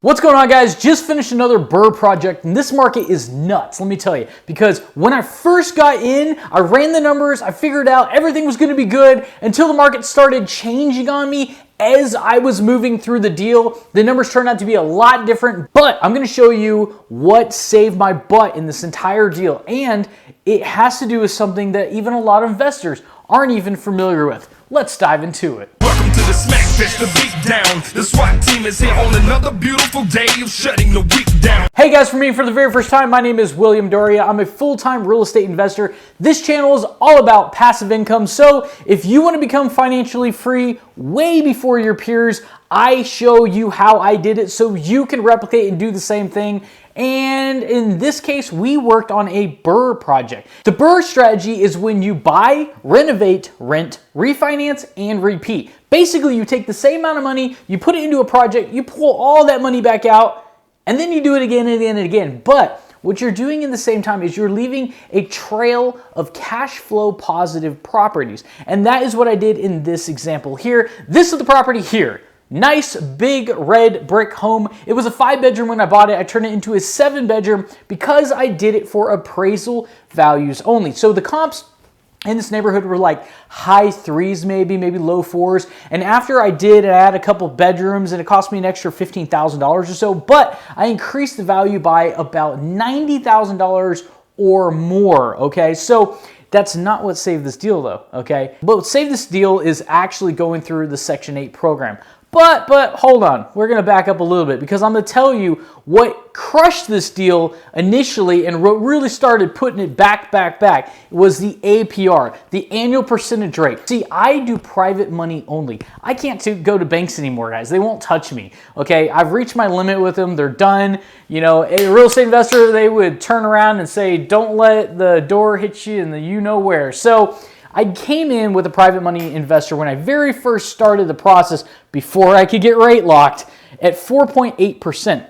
What's going on, guys? Just finished another burr project, and this market is nuts, let me tell you, because when I first got in, I ran the numbers, I figured out everything was going to be good until the market started changing on me as I was moving through the deal. The numbers turned out to be a lot different, but I'm going to show you what saved my butt in this entire deal, and it has to do with something that even a lot of investors aren't even familiar with. Let's dive into it. Welcome to the Smack Fest, the beat down. The SWAT team is here on another beautiful day of shutting the week down. Hey guys, for me for the very first time, my name is William Dauria. I'm a full-time real estate investor. This channel is all about passive income. So if you want to become financially free way before your peers, I show you how I did it so you can replicate and do the same thing. And in this case, we worked on a burr project. The burr strategy is when you buy, renovate, rent, refinance, and repeat. Basically, you take the same amount of money, you put it into a project, you pull all that money back out, and then you do it again and again and again. But what you're doing in the same time is you're leaving a trail of cash flow positive properties. And that is what I did in this example here. This is the property here. Nice big red brick home. It was a 5-bedroom when I bought it. I turned it into a 7-bedroom because I did it for appraisal values only. So the comps in this neighborhood were like high 3s, maybe low 4s. And after I did add a couple bedrooms, and it cost me an extra $15,000 or so, but I increased the value by about $90,000 or more, okay? So that's not what saved this deal though, okay? But what saved this deal is actually going through the Section 8 program. But hold on, we're gonna back up a little bit because I'm gonna tell you what crushed this deal initially and what really started putting it back was the APR, the annual percentage rate. See, I do private money only. I can't go to banks anymore, guys. They won't touch me, okay? I've reached my limit with them. They're done. You know, a real estate investor, they would turn around and say, don't let the door hit you in the you-know-where. So I came in with a private money investor when I very first started the process before I could get rate locked at 4.8%.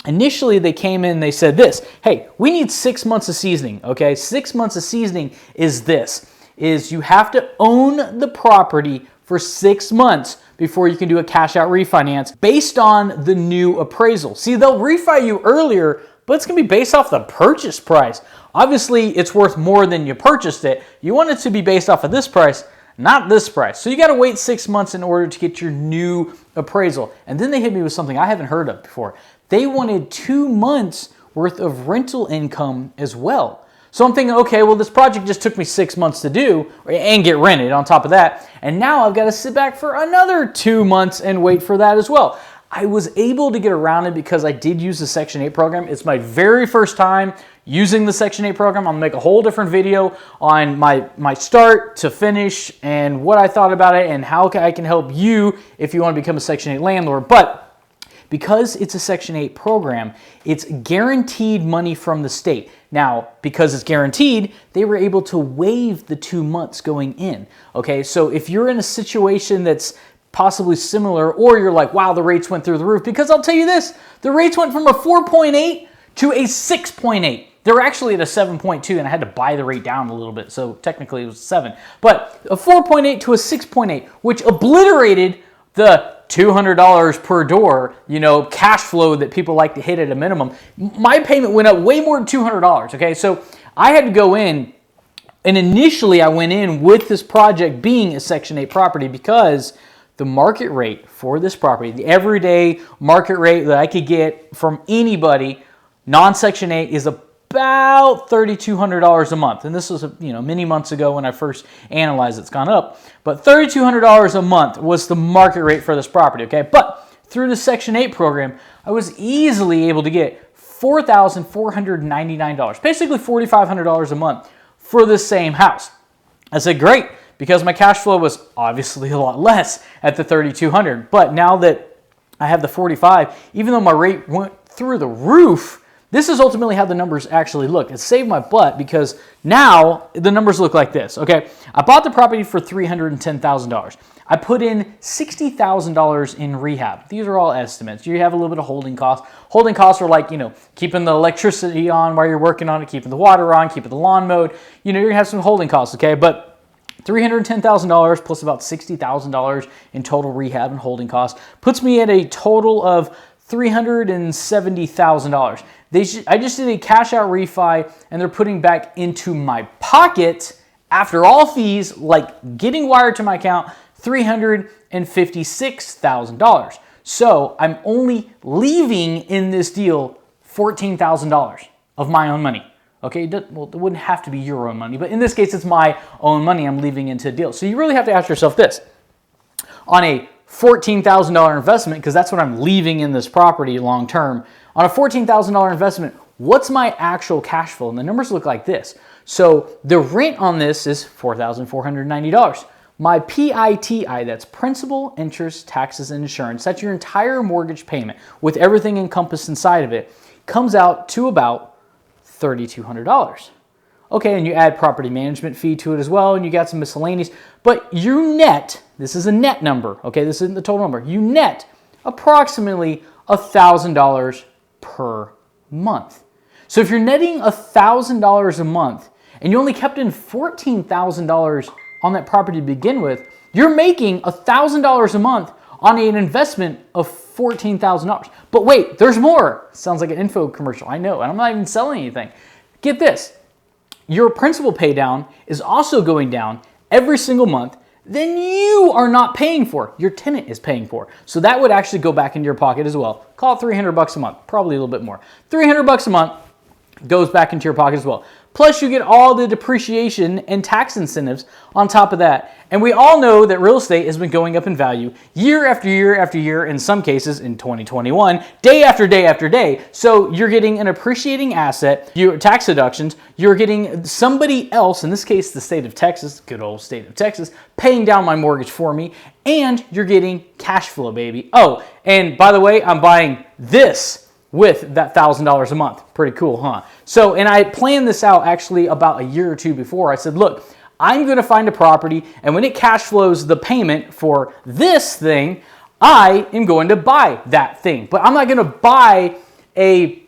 Initially, they came in and they said this, hey, we need 6 months of seasoning, okay? 6 months of seasoning is this, is you have to own the property for 6 months before you can do a cash out refinance based on the new appraisal. See, they'll refi you earlier, but it's gonna be based off the purchase price. Obviously, it's worth more than you purchased it. You want it to be based off of this price, not this price. So you gotta wait 6 months in order to get your new appraisal. And then they hit me with something I haven't heard of before. They wanted 2 months worth of rental income as well. So I'm thinking, okay, well, this project just took me 6 months to do and get rented on top of that. And now I've got to sit back for another 2 months and wait for that as well. I was able to get around it because I did use the Section 8 program. It's my very first time using the Section 8 program. I'm gonna make a whole different video on my start to finish and what I thought about it and how I can help you if you want to become a Section 8 landlord. But because it's a Section 8 program, it's guaranteed money from the state. Now, because it's guaranteed, they were able to waive the 2 months going in, okay? So if you're in a situation that's possibly similar, or you're like, wow, the rates went through the roof, because I'll tell you this, the rates went from a 4.8 to a 6.8. They were actually at a 7.2, and I had to buy the rate down a little bit, so technically it was 7. But a 4.8 to a 6.8, which obliterated the $200 per door, you know, cash flow that people like to hit at a minimum. My payment went up way more than $200, okay? So I had to go in, and initially I went in with this project being a Section 8 property because the market rate for this property, the everyday market rate that I could get from anybody, non-Section 8, is about $3,200 a month. And this was, many months ago when I first analyzed it. It's gone up. But $3,200 a month was the market rate for this property, okay? But through the Section 8 program, I was easily able to get $4,499, basically $4,500 a month for the same house. I said, great, because my cash flow was obviously a lot less at the $3,200. But now that I have the 45, even though my rate went through the roof, this is ultimately how the numbers actually look. It saved my butt because now the numbers look like this, okay? I bought the property for $310,000. I put in $60,000 in rehab. These are all estimates. You have a little bit of holding costs. Holding costs are like, keeping the electricity on while you're working on it, keeping the water on, keeping the lawn mowed. You're gonna have some holding costs, okay? But $310,000 plus about $60,000 in total rehab and holding costs puts me at a total of $370,000. I just did a cash out refi, and they're putting back into my pocket after all fees, like getting wired to my account, $356,000. So I'm only leaving in this deal $14,000 of my own money. Okay, well, it wouldn't have to be your own money, but in this case, it's my own money I'm leaving into the deal. So you really have to ask yourself this. On a $14,000 investment, because that's what I'm leaving in this property long term, on a $14,000 investment, what's my actual cash flow? And the numbers look like this. So the rent on this is $4,490. My PITI, that's principal, interest, taxes, and insurance, that's your entire mortgage payment with everything encompassed inside of it, comes out to about $3,200. Okay, and you add property management fee to it as well, and you got some miscellaneous, but you net, this is a net number, okay, this isn't the total number, you net approximately $1,000 per month. So if you're netting $1,000 a month, and you only kept in $14,000 on that property to begin with, you're making $1,000 a month on an investment of $14,000. But wait, there's more. Sounds like an info commercial, I know, and I'm not even selling anything. Get this. Your principal pay down is also going down every single month, then you are not paying for. Your tenant is paying for. So that would actually go back into your pocket as well. Call it $300 a month, probably a little bit more. $300 a month goes back into your pocket as well. Plus you get all the depreciation and tax incentives on top of that. And we all know that real estate has been going up in value year after year after year, in some cases in 2021, day after day after day. So you're getting an appreciating asset, your tax deductions, you're getting somebody else, in this case the state of Texas, good old state of Texas, paying down my mortgage for me, and you're getting cash flow, baby. Oh, and by the way, I'm buying this with that $1,000 a month. Pretty cool, huh? So, and I planned this out actually about a year or two before. I said, look, I'm going to find a property, and when it cash flows the payment for this thing, I am going to buy that thing. But I'm not going to buy a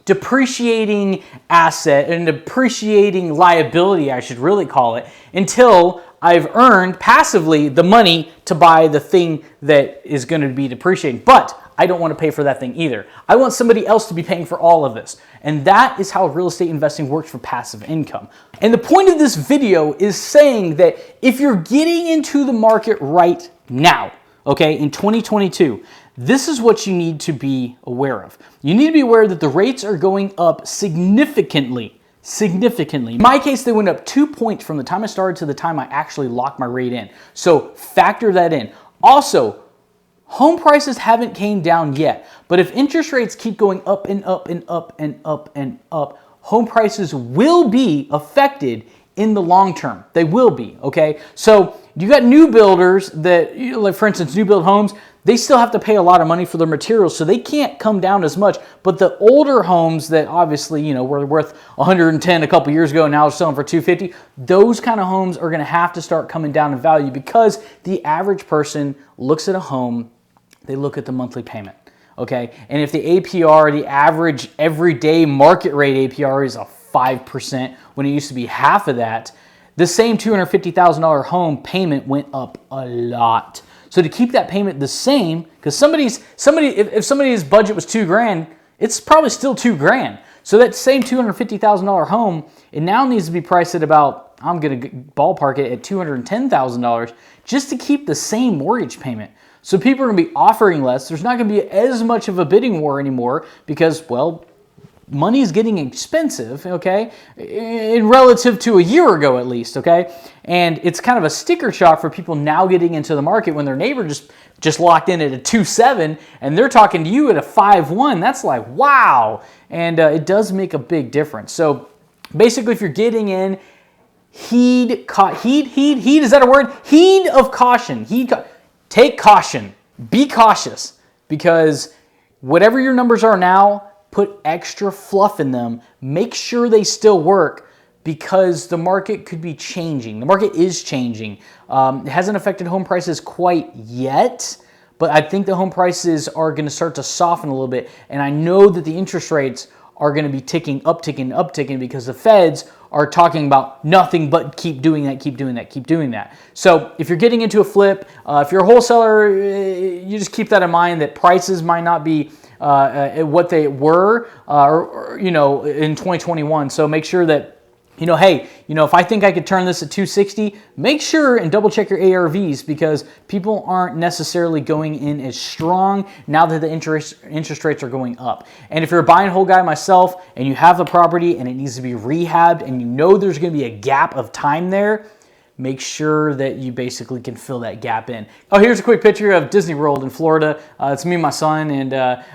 depreciating asset and depreciating liability, I should really call it, until I've earned passively the money to buy the thing that is going to be depreciating. But I don't want to pay for that thing either. I want somebody else to be paying for all of this. And that is how real estate investing works for passive income. And the point of this video is saying that if you're getting into the market right now, okay, in 2022, this is what you need to be aware of. You need to be aware that the rates are going up significantly. In my case, they went up 2 points from the time I started to the time I actually locked my rate in. So factor that in. Also, home prices haven't came down yet, but if interest rates keep going up and up and up and up and up, home prices will be affected in the long term. They will be, okay? So you got new builders that, like for instance, new build homes, they still have to pay a lot of money for their materials, so they can't come down as much. But the older homes that obviously, were worth 110 a couple years ago and now are selling for 250, those kind of homes are gonna have to start coming down in value because the average person looks at a home, they look at the monthly payment, okay? And if the APR, the average everyday market rate APR is a 5% when it used to be half of that, the same $250,000 home payment went up a lot. So to keep that payment the same, because if somebody's budget was $2,000, it's probably still $2,000. So that same $250,000 home, it now needs to be priced at about, I'm gonna ballpark it at $210,000 just to keep the same mortgage payment. So people are gonna be offering less. There's not gonna be as much of a bidding war anymore because, well, money is getting expensive, okay, in relative to a year ago at least, okay? And it's kind of a sticker shock for people now getting into the market when their neighbor just locked in at a 2.7 and they're talking to you at a 5.1. That's like, wow. And it does make a big difference. So basically, if you're getting in, heed, is that a word? Heed of caution. Take caution. Be cautious because whatever your numbers are now, put extra fluff in them. Make sure they still work because the market could be changing. The market is changing. It hasn't affected home prices quite yet, but I think the home prices are going to start to soften a little bit. And I know that the interest rates are going to be ticking up, because the feds are talking about nothing but keep doing that, keep doing that, keep doing that. So if you're getting into a flip, if you're a wholesaler, you just keep that in mind, that prices might not be what they were, in 2021. So make sure that, hey, if I think I could turn this at 260, make sure and double check your ARVs, because people aren't necessarily going in as strong now that the interest rates are going up. And if you're a buy and hold guy myself and you have the property and it needs to be rehabbed and there's going to be a gap of time there, make sure that you basically can fill that gap in. Oh, here's a quick picture of Disney World in Florida. It's me and my son, and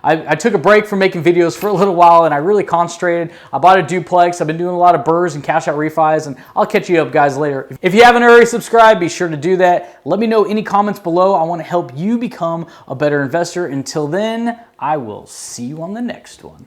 I took a break from making videos for a little while, and I really concentrated. I bought a duplex. I've been doing a lot of burrs and cash out refis, and I'll catch you up, guys, later. If you haven't already subscribed, be sure to do that. Let me know any comments below. I want to help you become a better investor. Until then, I will see you on the next one.